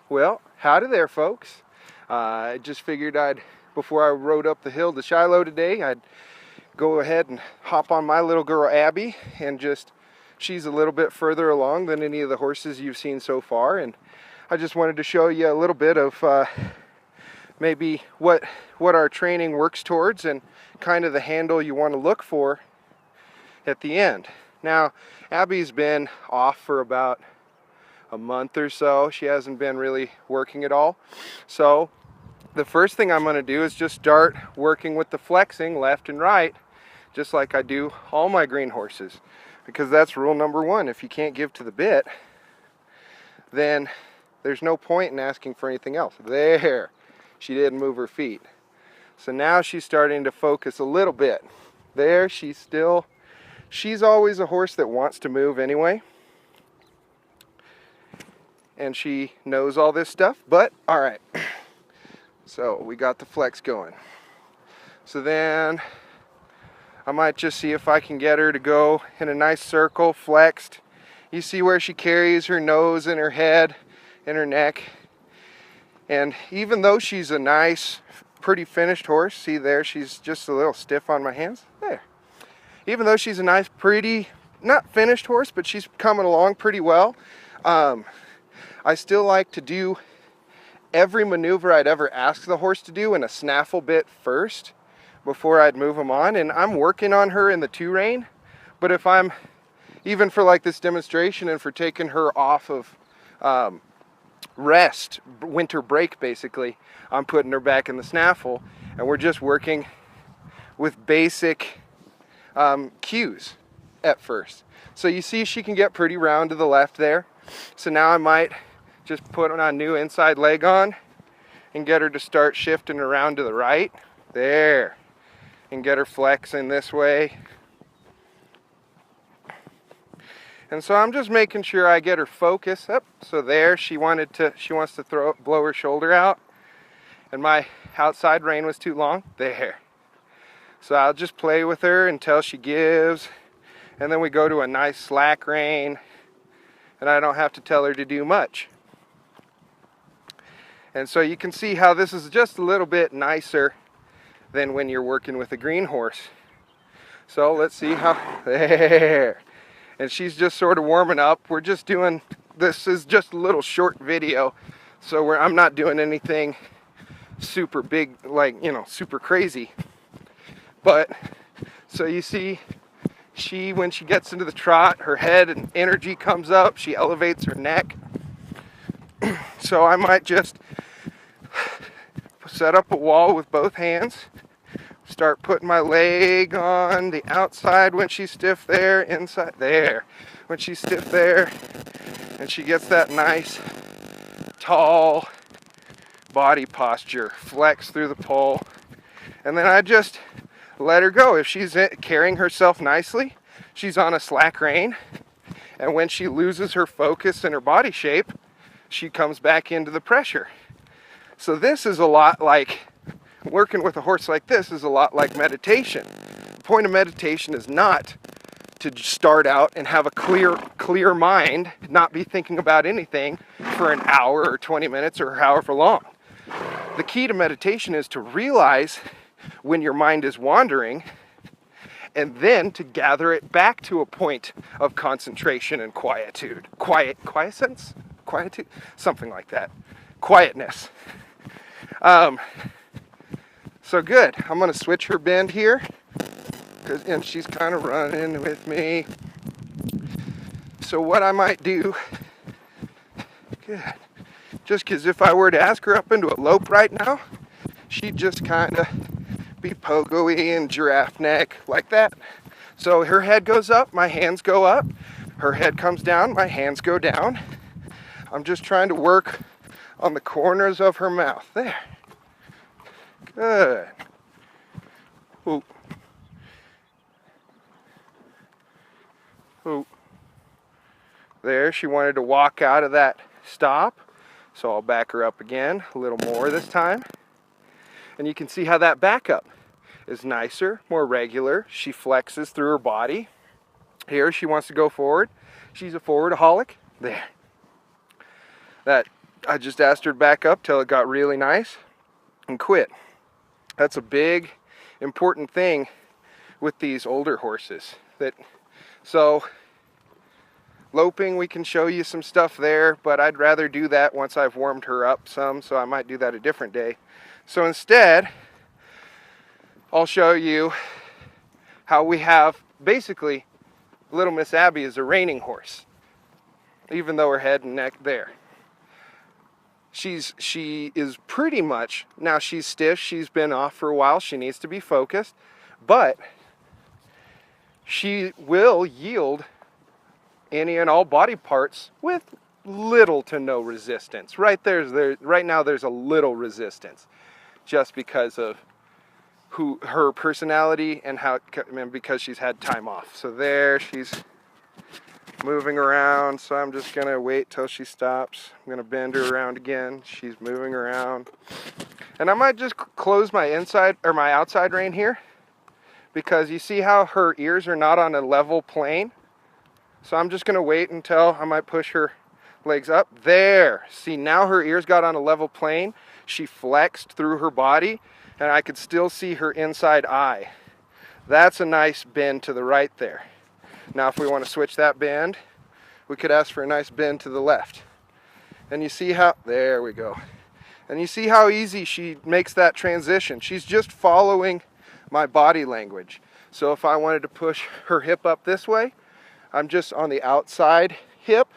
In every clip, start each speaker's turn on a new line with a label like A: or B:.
A: Well, howdy there, folks. I just figured before I rode up the hill to Shiloh today, I'd go ahead and hop on my little girl Abby, and she's a little bit further along than any of the horses you've seen so far, and I just wanted to show you a little bit of maybe what our training works towards and kind of the handle you want to look for at the end. Now, Abby's been off for about a month or so. She hasn't been really working at all. So the first thing I'm going to do is just start working with the flexing left and right, just like I do all my green horses, because that's rule number one. If you can't give to the bit, then there's no point in asking for anything else. There, she didn't move her feet. So now she's starting to focus a little bit. There, she's always a horse that wants to move anyway. And she knows all this stuff, but all right. So we got the flex going. So then I might just see if I can get her to go in a nice circle, flexed. You see where she carries her nose and her head and her neck. And even though she's a nice, pretty finished horse, see there, she's just a little stiff on my hands. There. Even though she's a nice, pretty, not finished horse, but she's coming along pretty well. I still like to do every maneuver I'd ever ask the horse to do in a snaffle bit first before I'd move him on. And I'm working on her in the 2-rein, but if I'm, even for like this demonstration and for taking her off of rest, winter break basically, I'm putting her back in the snaffle, and we're just working with basic cues at first. So you see she can get pretty round to the left there. So now I might just put a new inside leg on and get her to start shifting around to the right. There. And get her flexing this way. And so I'm just making sure I get her focus up. So there, she wants to blow her shoulder out. And my outside rein was too long. There. So I'll just play with her until she gives. And then we go to a nice slack rein. And I don't have to tell her to do much. And so you can see how this is just a little bit nicer than when you're working with a green horse. So let's see how, there. And she's just sort of warming up. We're just doing, this is just a little short video. So I'm not doing anything super big, like, super crazy. But, so you see, when she gets into the trot, her head and energy comes up, she elevates her neck. So I might just set up a wall with both hands, start putting my leg on the outside when she's stiff there, inside there, when she's stiff there, and she gets that nice, tall body posture, flex through the pole, and then I just let her go. If she's carrying herself nicely, she's on a slack rein, and when she loses her focus and her body shape, she comes back into the pressure. So this is a lot like, working with a horse like this is a lot like meditation. The point of meditation is not to start out and have a clear mind, not be thinking about anything for an hour or 20 minutes or however long. The key to meditation is to realize when your mind is wandering, and then to gather it back to a point of concentration and quietude. Quiescence? Quietude? Something like that. Quietness. So good. I'm going to switch her bend here, and she's kind of running with me. So what I might do, good, just because if I were to ask her up into a lope right now, she'd just kind of be pogo-y and giraffe neck like that. So her head goes up, my hands go up. Her head comes down, my hands go down. I'm just trying to work on the corners of her mouth. There. Good. Ooh. Ooh. There, she wanted to walk out of that stop. So I'll back her up again, a little more this time. And you can see how that backup is nicer, more regular. She flexes through her body. Here, she wants to go forward. She's a forwardaholic. There. That I just asked her to back up till it got really nice and quit. That's a big, important thing with these older horses. So loping, we can show you some stuff there, but I'd rather do that once I've warmed her up some, so I might do that a different day. So instead, I'll show you how we have, basically, little Miss Abby is a reining horse, even though her head and neck there. She is pretty much, now she's stiff, she's been off for a while, she needs to be focused, but she will yield any and all body parts with little to no resistance. Right now there's a little resistance, just because of her personality and because she's had time off. So there, she's moving around, so I'm just gonna wait till she stops. I'm gonna bend her around again. She's moving around, and I might just close my outside rein here, because you see how her ears are not on a level plane. So I'm just gonna wait until I might push her legs up. There, see, now her ears got on a level plane. She flexed through her body, and I could still see her inside eye. That's a nice bend to the right there. Now if we want to switch that bend, we could ask for a nice bend to the left. And you see how, there we go. And you see how easy she makes that transition. She's just following my body language. So if I wanted to push her hip up this way, I'm just on the outside hip.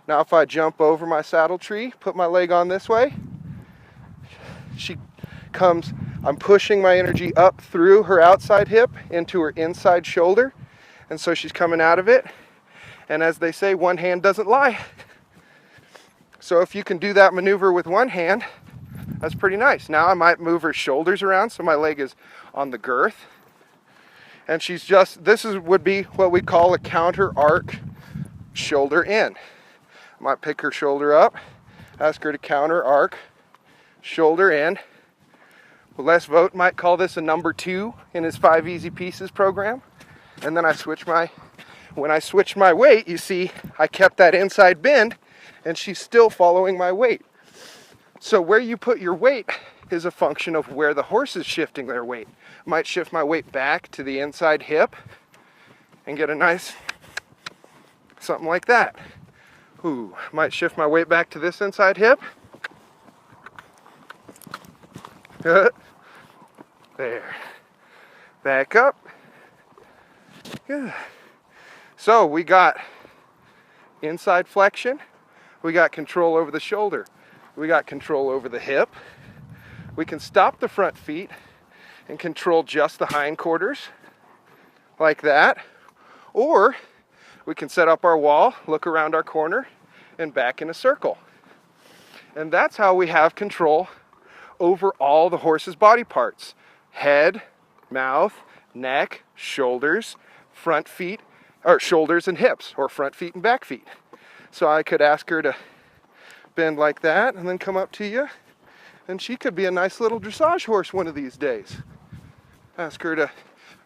A: Now if I jump over my saddle tree, put my leg on this way, she comes, I'm pushing my energy up through her outside hip into her inside shoulder. And so she's coming out of it. And as they say, one hand doesn't lie. So if you can do that maneuver with one hand, that's pretty nice. Now I might move her shoulders around so my leg is on the girth. And she's just, would be what we call a counter arc shoulder in. I might pick her shoulder up, ask her to counter arc shoulder in. Well, Les Vogt might call this a number 2 in his 5 Easy Pieces program. And then when I switch my weight, you see, I kept that inside bend, and she's still following my weight. So where you put your weight is a function of where the horse is shifting their weight. I might shift my weight back to the inside hip and get a nice, something like that. Ooh, might shift my weight back to this inside hip. Good. There. Back up. Good. So we got inside flexion, we got control over the shoulder, we got control over the hip, we can stop the front feet and control just the hindquarters, like that, or we can set up our wall, look around our corner, and back in a circle. And that's how we have control over all the horse's body parts: head, mouth, neck, shoulders, front feet, or shoulders and hips, or front feet and back feet. So I could ask her to bend like that and then come up to you, and she could be a nice little dressage horse one of these days. Ask her to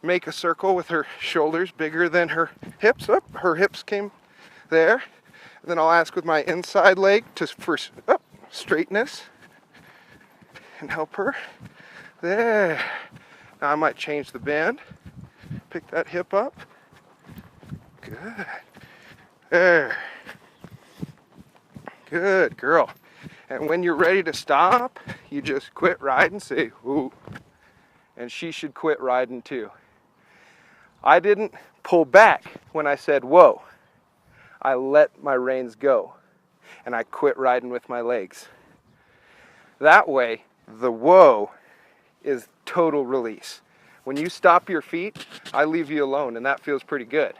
A: make a circle with her shoulders bigger than her hips. Oh, her hips came there. And then I'll ask with my inside leg for straightness and help her. There. Now I might change the bend. Pick that hip up. Good. There. Good girl. And when you're ready to stop, you just quit riding, say, ooh. And she should quit riding too. I didn't pull back when I said, whoa. I let my reins go. And I quit riding with my legs. That way, the whoa is total release. When you stop your feet, I leave you alone, and that feels pretty good.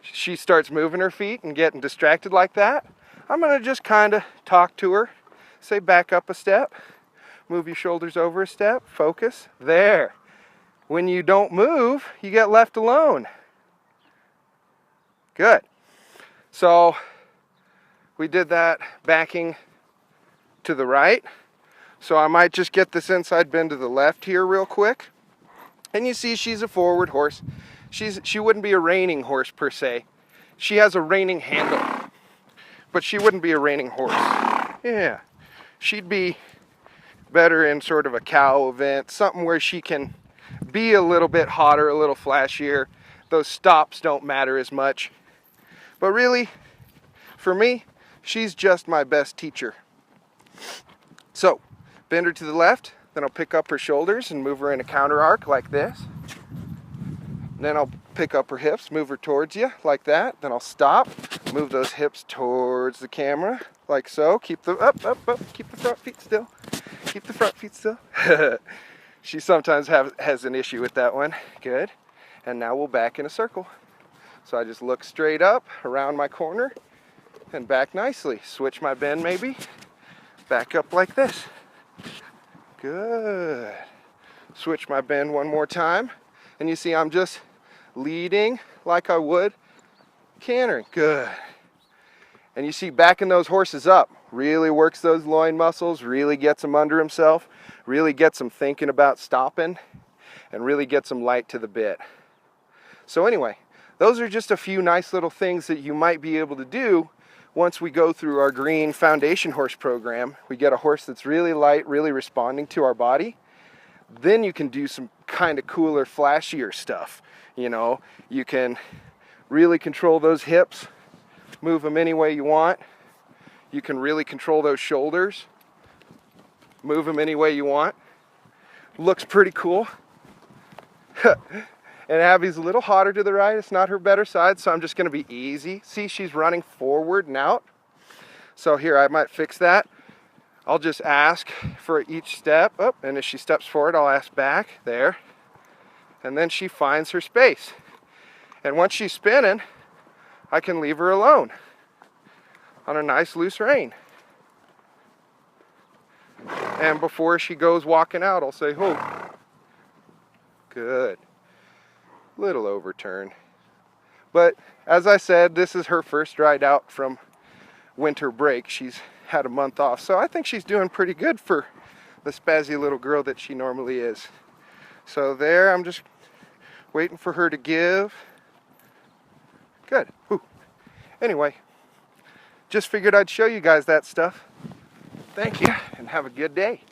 A: She starts moving her feet and getting distracted like that, I'm gonna just kind of talk to her, say back up a step, move your shoulders over a step, focus, there. When you don't move, you get left alone. Good. So we did that backing to the right. So I might just get this inside bend to the left here real quick. And you see she's a forward horse. She wouldn't be a reining horse per se. She has a reining handle, but she wouldn't be a reining horse. Yeah. She'd be better in sort of a cow event, something where she can be a little bit hotter, a little flashier. Those stops don't matter as much. But really, for me, she's just my best teacher. So, bend her to the left, then I'll pick up her shoulders and move her in a counter arc like this. Then I'll pick up her hips, move her towards you like that. Then I'll stop, move those hips towards the camera like so. Keep the up, keep the front feet still. Keep the front feet still. She sometimes has an issue with that one. Good. And now we'll back in a circle. So I just look straight up around my corner and back nicely. Switch my bend maybe. Back up like this. Good. Switch my bend one more time. And you see I'm just leading like I would cantering. Good. And you see backing those horses up really works those loin muscles, really gets him under himself, really gets him thinking about stopping, and really gets him light to the bit. So anyway, those are just a few nice little things that you might be able to do once we go through our green foundation horse program. We get a horse that's really light, really responding to our body. Then you can do some kind of cooler, flashier stuff. You know, you can really control those hips, move them any way you want. You can really control those shoulders, move them any way you want. Looks pretty cool. And Abby's a little hotter to the right. It's not her better side, so I'm just going to be easy. See, she's running forward and out. So here, I might fix that. I'll just ask for each step up, and as she steps forward, I'll ask back, there. And then she finds her space. And once she's spinning, I can leave her alone on a nice loose rein. And before she goes walking out, I'll say, "Ho." Good. Little overturn. But as I said, this is her first ride out from winter break. She's had a month off, so I think she's doing pretty good for the spazzy little girl that she normally is. So there, I'm just waiting for her to give. Good. Whew. Anyway, just figured I'd show you guys that stuff. Thank you, and have a good day.